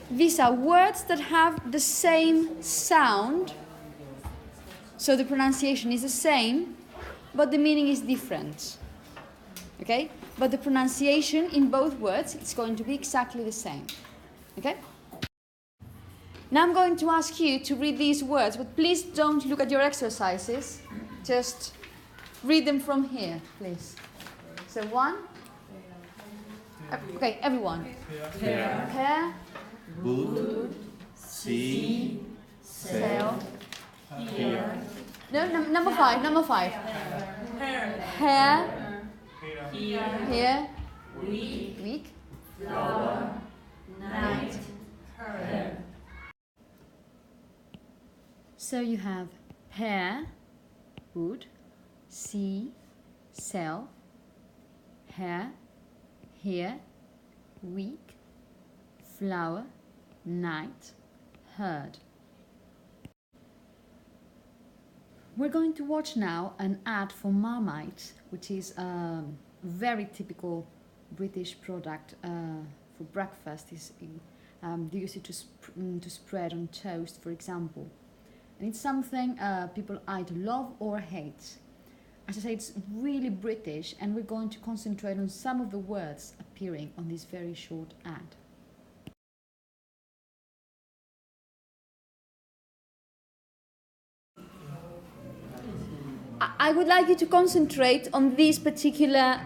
These are words that have the same sound, so the pronunciation is the same, but the meaning is different. Okay? But the pronunciation in both words is going to be exactly the same. Okay? Now I'm going to ask you to read these words, but please don't look at your exercises. Just read them from here, please. So one. Okay, everyone. Hair. Wood. See. Sail. Here. No, number five. Hair. Here. Week. Night. Her. So you have hair, wood, see, sail, hair, here, week, flower, night, heard. We're going to watch now an ad for Marmite, which is a very typical British product for breakfast. They use it to spread on toast, for example. And it's something people either love or hate. As I say, it's really British, and we're going to concentrate on some of the words appearing on this very short ad. I would like you to concentrate on these particular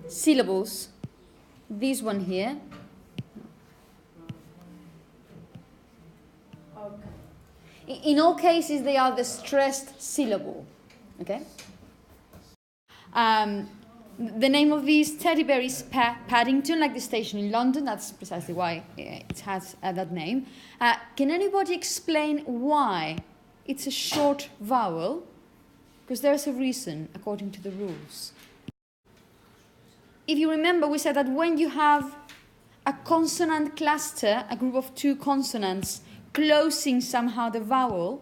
syllables. This one here. In all cases, they are the stressed syllable. Okay? The name of this teddy bear is Paddington, like the station in London. That's precisely why it has that name. Can anybody explain why it's a short vowel? Because there's a reason, according to the rules. If you remember, we said that when you have a consonant cluster, a group of two consonants, closing somehow the vowel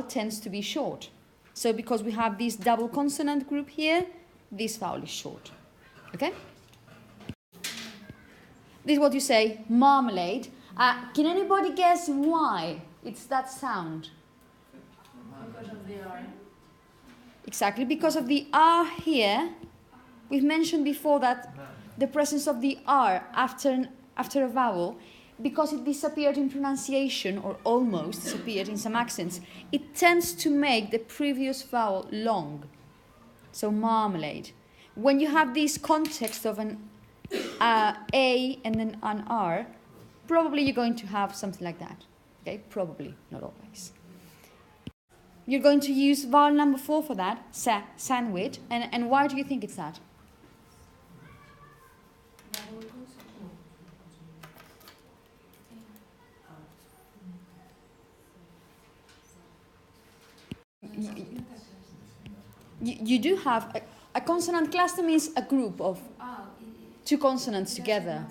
tends to be short. So because we have this double consonant group here, this vowel is short. Okay? This is what you say, marmalade. Can anybody guess why it's that sound? Because of the R. Exactly, because of the R here. We've mentioned before that the presence of the R after a vowel, because it disappeared in pronunciation, or almost disappeared in some accents, it tends to make the previous vowel long. So marmalade. When you have this context of an A and then an R, probably you're going to have something like that. Okay, probably, not always. You're going to use vowel number 4 for that, sandwich. And why do you think it's that? You do have a consonant cluster, means a group of two consonants together.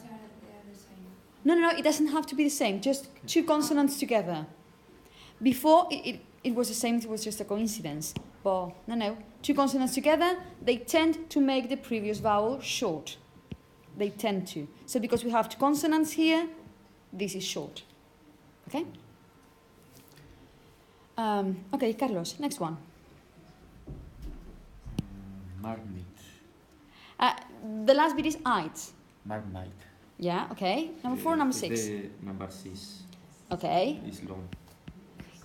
No, it doesn't have to be the same, just two consonants together. Before it was the same, it was just a coincidence. But no, two consonants together, they tend to make the previous vowel short. They tend to. So because we have two consonants here, this is short. Okay? Okay, Carlos, next one. Marmite. The last bit is it. Marmite. Yeah, okay. Number 4, number 6. The number 6. Okay. It's long.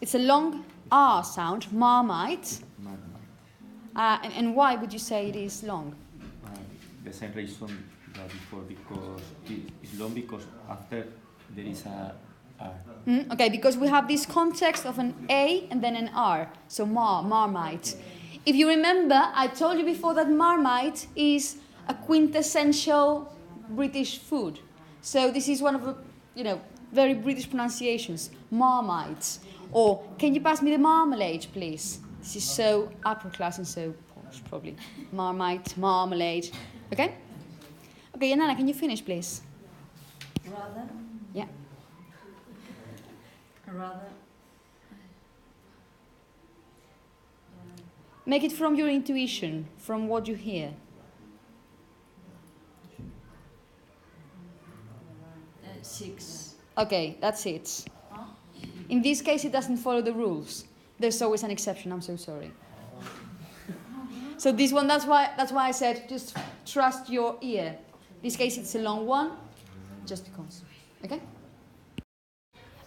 It's a long R sound, marmite. Marmite. And why would you say it is long? The same reason that before, because it's long because after there is a R. Okay, because we have this context of an A and then an R. So marmite. If you remember, I told you before that marmite is a quintessential British food. So this is one of the, very British pronunciations. Marmite. Or, can you pass me the marmalade, please? This is so upper class and so posh, probably. Marmite, marmalade. Okay? Okay, Yanana, can you finish, please? Rather. Yeah. Rather. Make it from your intuition, from what you hear. 6. Okay, that's it. In this case, it doesn't follow the rules. There's always an exception. I'm so sorry. So this one, that's why I said just trust your ear. In this case, it's a long one, just because. Okay?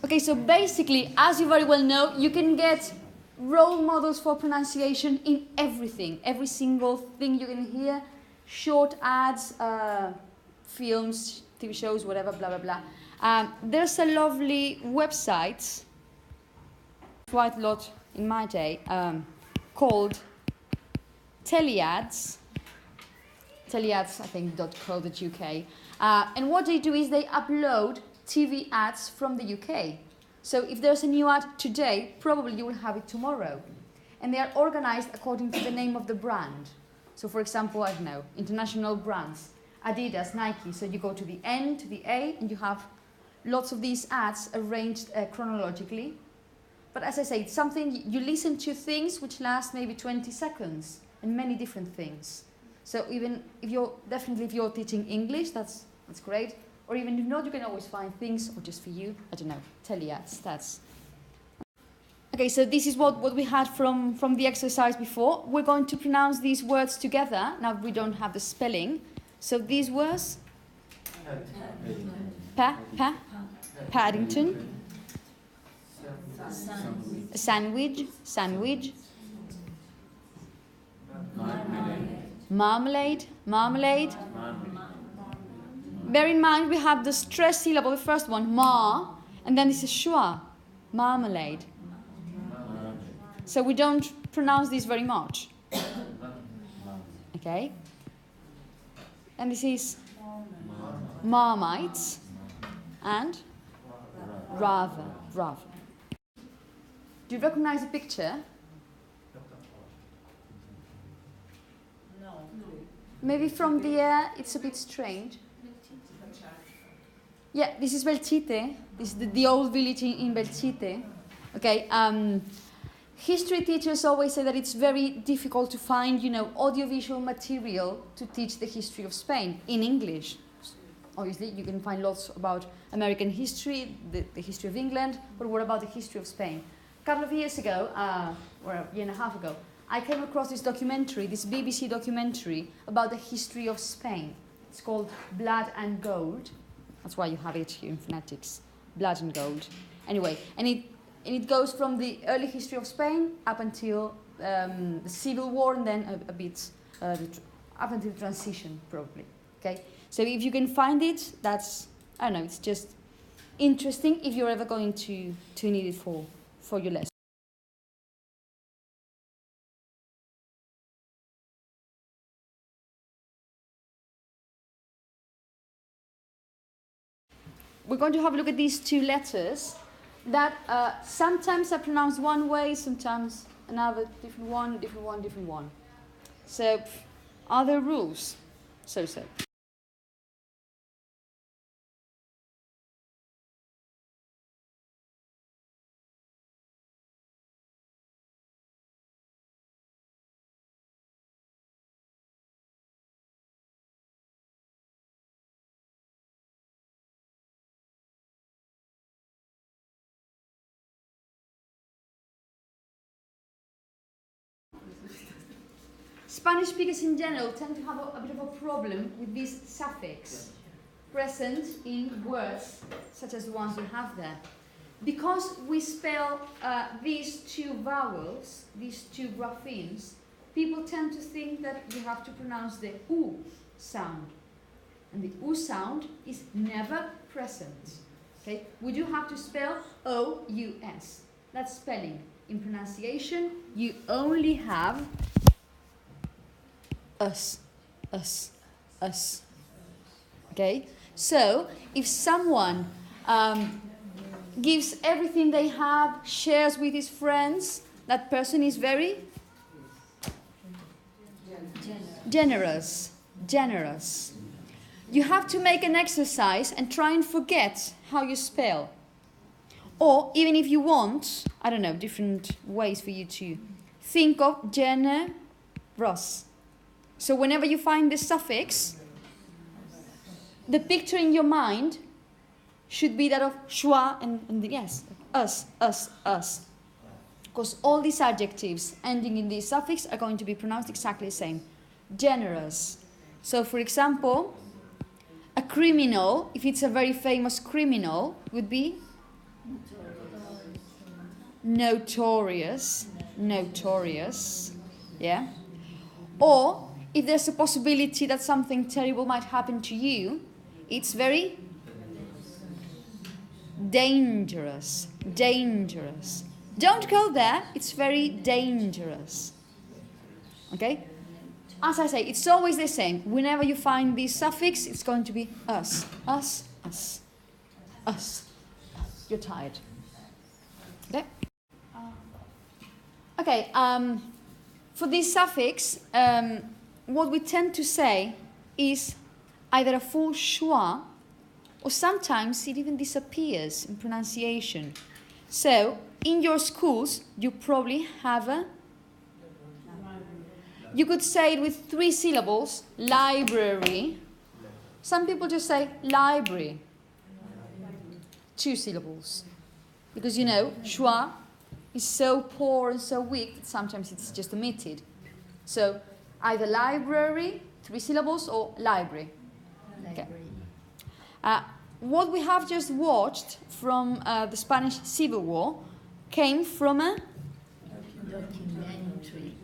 Okay, so basically, as you very well know, you can get role models for pronunciation in everything. Every single thing you can hear. Short ads, films, TV shows, whatever, blah, blah, blah. There's a lovely website, quite a lot in my day, called Teleads, I think, .co.uk. And what they do is they upload TV ads from the UK. So if there's a new ad today, probably you will have it tomorrow. And they are organized according to the name of the brand. So for example, I don't know, international brands, Adidas, Nike. So you go to the N, to the A, and you have lots of these ads arranged chronologically. But as I say, it's something, you listen to things which last maybe 20 seconds and many different things. So even if you're teaching English, that's great. Or even if not, you can always find things, or just for you, I don't know, teleads, that's. Okay, so this is what we had from the exercise before. We're going to pronounce these words together. Now we don't have the spelling. So these words, Paddington, sandwich, marmalade. Bear in mind we have the stress syllable, the first one, ma, and then this is schwa, marmalade. So we don't pronounce this very much. Okay? And this is marmite and rather. Do you recognize the picture? No. Maybe from the air it's a bit strange. Yeah, this is Belchite. This is the old village in Belchite. Okay. History teachers always say that it's very difficult to find, audiovisual material to teach the history of Spain in English. Obviously, you can find lots about American history, the history of England, but what about the history of Spain? A couple of years ago, or a year and a half ago, I came across this documentary, this BBC documentary about the history of Spain. It's called Blood and Gold. That's why you have it here in Phonetics, Blood and Gold. Anyway, and it goes from the early history of Spain up until the Civil War, and then a bit up until the transition, probably. Okay, so if you can find it, that's, I don't know, it's just interesting if you're ever going to need it for your lesson. We're going to have a look at these two letters that sometimes are pronounced one way, sometimes another, different one. So, are there rules? So. Spanish speakers in general tend to have a bit of a problem with this suffix present in words such as the ones we have there. Because we spell these two vowels, these two graphemes, people tend to think that you have to pronounce the U sound. And the U sound is never present. Okay? We do have to spell O-U-S. That's spelling. In pronunciation, you only have us. Okay? So, if someone gives everything they have, shares with his friends, that person is very generous. You have to make an exercise and try and forget how you spell. Or, even if you want, I don't know, different ways for you to think of generous. So whenever you find this suffix, the picture in your mind should be that of schwa and yes, us, us, us. Because all these adjectives ending in this suffix are going to be pronounced exactly the same. Generous. So, for example, a criminal, if it's a very famous criminal, would be notorious. Notorious. Yeah? Or, if there's a possibility that something terrible might happen to you, it's very dangerous. Dangerous. Don't go there, it's very dangerous. Okay? As I say, it's always the same. Whenever you find this suffix, it's going to be us, us, us, us. You're tired. Okay? Okay, for this suffix, what we tend to say is either a full schwa, or sometimes it even disappears in pronunciation. So, in your schools, you probably have a... You could say it with 3 syllables, library. Some people just say library. 2 syllables. Because, you know, schwa is so poor and so weak that sometimes it's just omitted. So, either library, 3 syllables, or library. Okay. What we have just watched from the Spanish Civil War came from a... Documentary.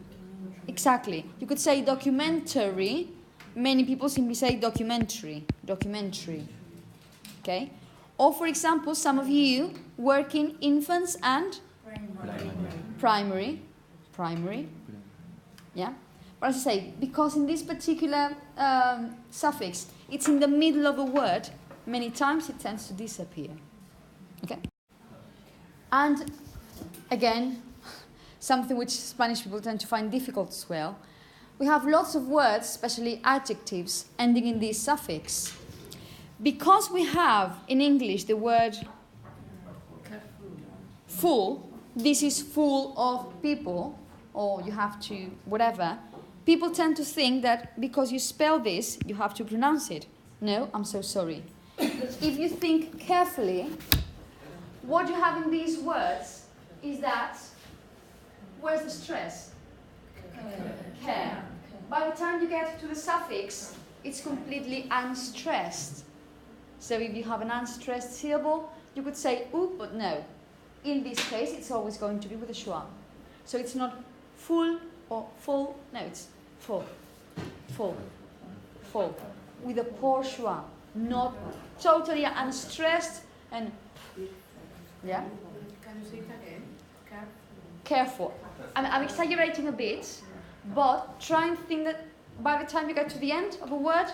Exactly. You could say documentary. Many people simply say documentary. Documentary. Okay? Or, for example, some of you work in infants and primary. Primary. Yeah? But as I say, because in this particular suffix, it's in the middle of a word, many times it tends to disappear. Okay? And, again, something which Spanish people tend to find difficult as well. We have lots of words, especially adjectives, ending in this suffix. Because we have in English the word full, this is full of people, or you have to whatever, people tend to think that because you spell this, you have to pronounce it. No, I'm so sorry. If you think carefully, what you have in these words is that where's the stress? Care. By the time you get to the suffix, it's completely unstressed. So if you have an unstressed syllable, you could say oo, but no. In this case, it's always going to be with a schwa. So it's not full or full, no, it's full, full, full. With a poor schwa, not totally unstressed and, yeah? Can you say it again? Careful. I'm exaggerating a bit, but try and think that by the time you get to the end of a word,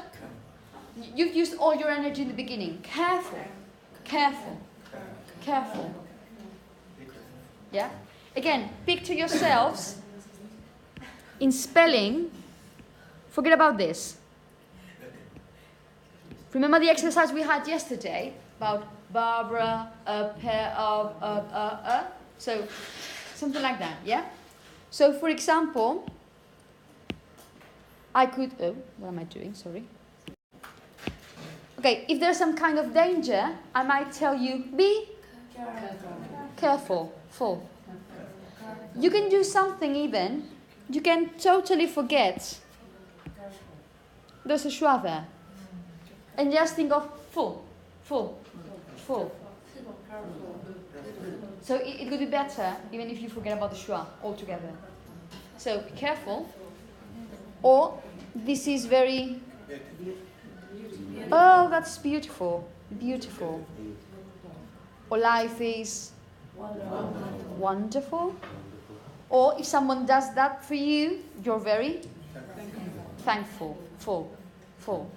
you've used all your energy in the beginning. Careful, careful, careful. Yeah? Again, picture yourselves in spelling. Forget about this. Remember the exercise we had yesterday about Barbara, a pair of, So, something like that, yeah? So, for example, I could... Oh, what am I doing? Sorry. Okay, if there's some kind of danger, I might tell you, be careful, full. You can do something even, you can totally forget there's a schwa there. And just think of full, full, full. So it would be better even if you forget about the schwa altogether. So be careful. Or this is very... Oh, that's beautiful. Beautiful. Or life is wonderful. Or if someone does that for you, you're very thankful. Full. Full.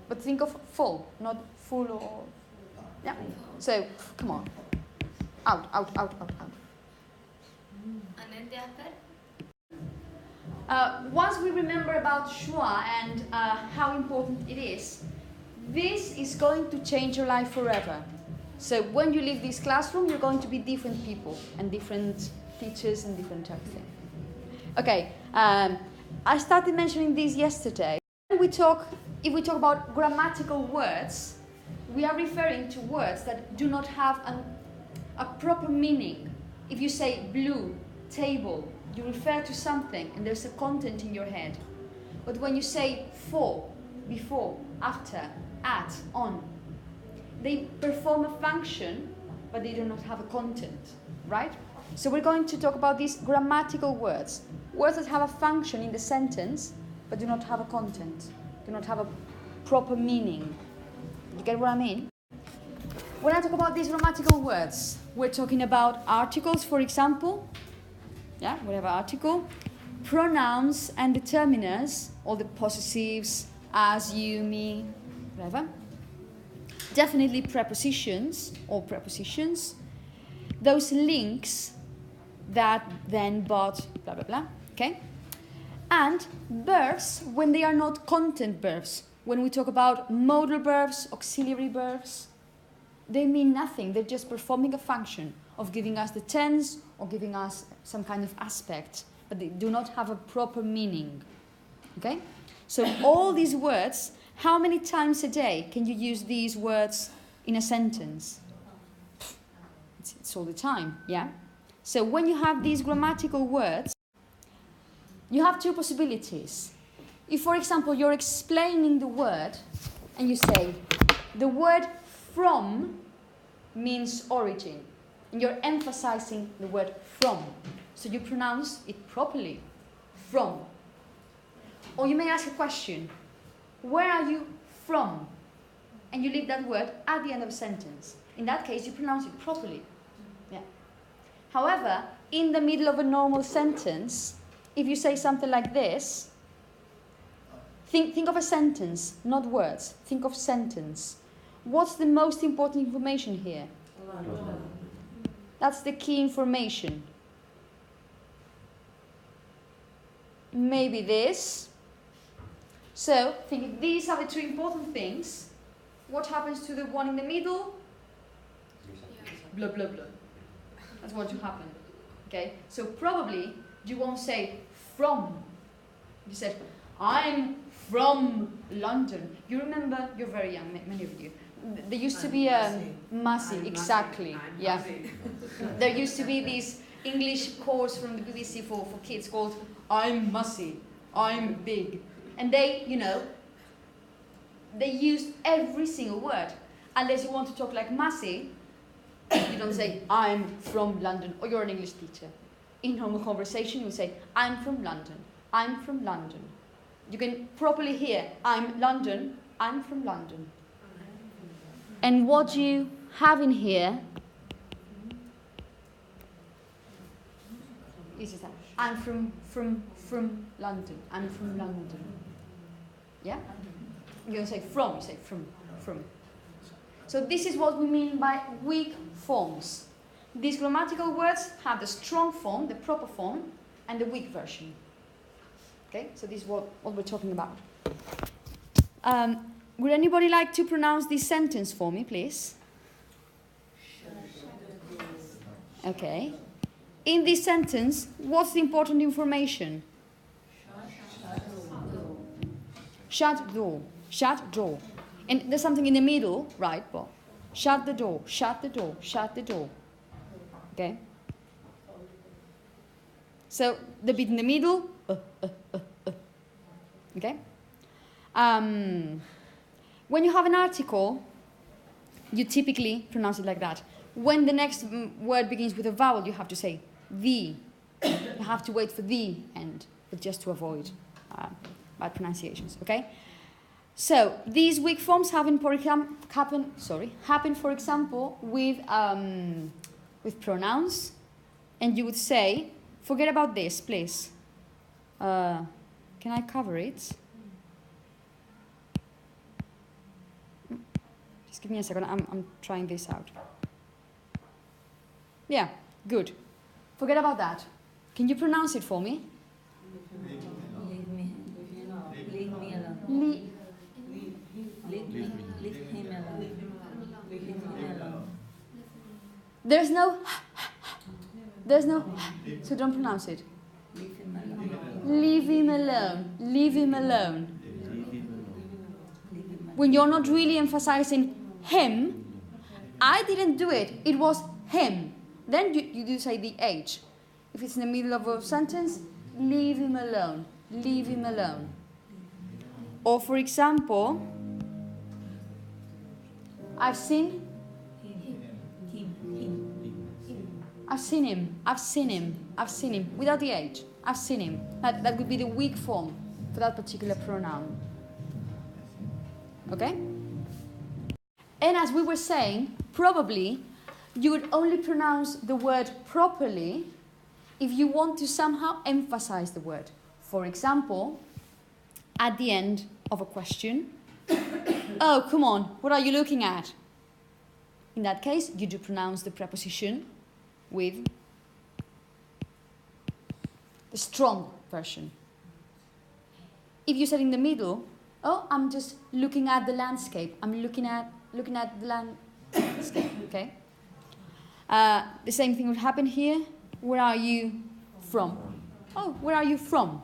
But think of full, not full or... Yeah. So, come on. Out, out, out, out, out. And then the other? Once we remember about schwa and how important it is, this is going to change your life forever. So when you leave this classroom, you're going to be different people and different teachers and different type of thing. Okay, I started mentioning this yesterday. If we talk about grammatical words, we are referring to words that do not have a proper meaning. If you say blue, table, you refer to something and there's a content in your head. But when you say for, before, after, at, on, they perform a function, but they do not have a content, right? So we're going to talk about these grammatical words. Words that have a function in the sentence, but do not have a content, do not have a proper meaning. You get what I mean? When I talk about these grammatical words, we're talking about articles, for example. Yeah, we have an article. Pronouns and determiners, all the possessives, as, you, me, whatever. Definitely prepositions, or prepositions. Those links, that, then, but, blah, blah, blah. Okay? And verbs when they are not content verbs. When we talk about modal verbs, auxiliary verbs, they mean nothing. They're just performing a function of giving us the tense or giving us some kind of aspect, but they do not have a proper meaning. Okay? So all these words, how many times a day can you use these words in a sentence? It's all the time, yeah? So when you have these grammatical words, you have two possibilities. If, for example, you're explaining the word and you say, the word from means origin, and you're emphasizing the word from, so you pronounce it properly, from. Or you may ask a question, where are you from? And you leave that word at the end of a sentence. In that case, you pronounce it properly. Yeah. However, in the middle of a normal sentence, if you say something like this, think of a sentence, not words. Think of sentence. What's the most important information here? That's the key information. Maybe this. So, think if these are the two important things, what happens to the one in the middle? Blah, blah, blah. That's what will happen. Okay? So probably you won't say from. You said, I'm from London. You remember, you're very young, many of you. There used to be a Massey, exactly. Yeah. There used to be this English course from the BBC for kids called I'm Massey, I'm big. And they, they used every single word. Unless you want to talk like Massey, you don't say I'm from London, or you're an English teacher. In normal conversation, you say I'm from London, I'm from London. You can properly hear I'm London, I'm from London. And what you have in here is that I'm from London. I'm from London. Yeah? You're going to say from, you say from. So this is what we mean by weak forms. These grammatical words have the strong form, the proper form, and the weak version. Okay? So this is what we're talking about. Would anybody like to pronounce this sentence for me, please? Okay. In this sentence, what's the important information? Shut door. Shut door. And there's something in the middle, right? Well, shut the door. Shut the door. Shut the door. Okay? So, the bit in the middle. Okay? When you have an article, you typically pronounce it like that. When the next word begins with a vowel, you have to say the. You have to wait for the end, but just to avoid bad pronunciations, okay? So, these weak forms happen, for example, with pronouns. And you would say, forget about this, please. Can I cover it? Just give me a second, I'm trying this out. Yeah, good. Forget about that. Can you pronounce it for me? Leave me alone. Leave him alone. There's no, so don't pronounce it. Leave him alone. Leave him alone. Leave him alone. When you're not really emphasizing him. I didn't do it. It was him. Then you do say the H. If it's in the middle of a sentence, leave him alone. Leave him alone. Or for example, I've seen. I've seen him. I've seen him. I've seen him. Without the H. I've seen him. That would be the weak form for that particular pronoun. Okay? And as we were saying, probably you would only pronounce the word properly if you want to somehow emphasize the word. For example, at the end of a question, oh, come on, what are you looking at? In that case, you do pronounce the preposition with the strong version. If you said in the middle, oh, I'm just looking at the landscape. I'm looking at the landscape, okay? The same thing would happen here. Where are you from? Oh, where are you from?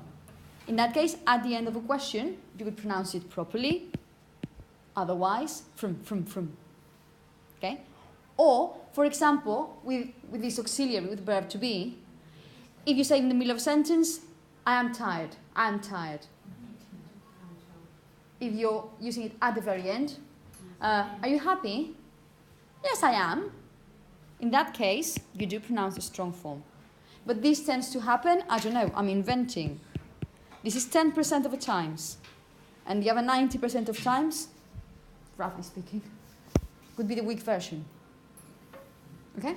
In that case, at the end of a question, you would pronounce it properly. Otherwise, from. Okay? Or, for example, with this auxiliary, with verb to be, if you say in the middle of a sentence, I am tired, I am tired. If you're using it at the very end, are you happy? Yes, I am. In that case, you do pronounce the strong form. But this tends to happen, I don't know, I'm inventing. This is 10% of the times. And the other 90% of times, roughly speaking, would be the weak version. Okay?